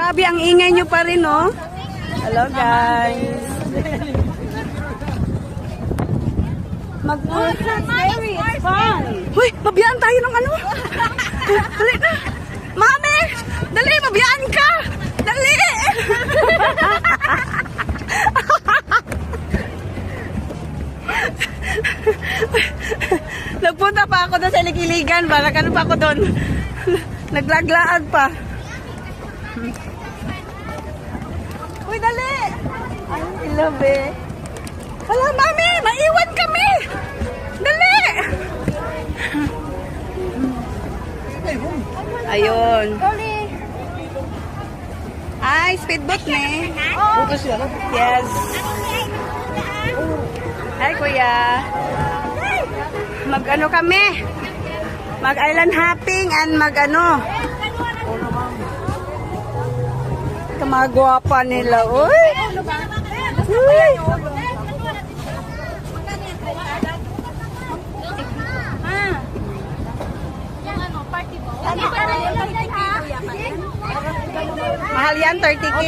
Grabe, ang ingay nyo pa rin, oh. Hello, guys. It's fun. Uy, mabiyaan tayo ng ano? Dali na. Mami! Dali, mabiyaan ka! Dali! Nagpunta pa ako doon sa Likiligan. Balak ano pa ako doon. Naglaglaan pa. Uy, dali! Ay, I love it. Hala, mami! Maiwan kami! Dali! Ayun. Ay, speedboat ne. Yes. Ay, kuya. Mag-ano kami? Mag-island hopping and mag-ano? Kamagwapa nila. Uy! Uy! Mahal yan, 30K?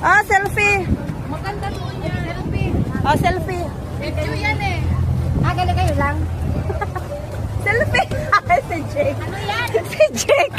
Ah, selfie. Maganda po yan. Selfie. Ah, selfie. Video yan eh. Gala kayo lang. Selfie. Si Jake. Ano yan? Si Jake.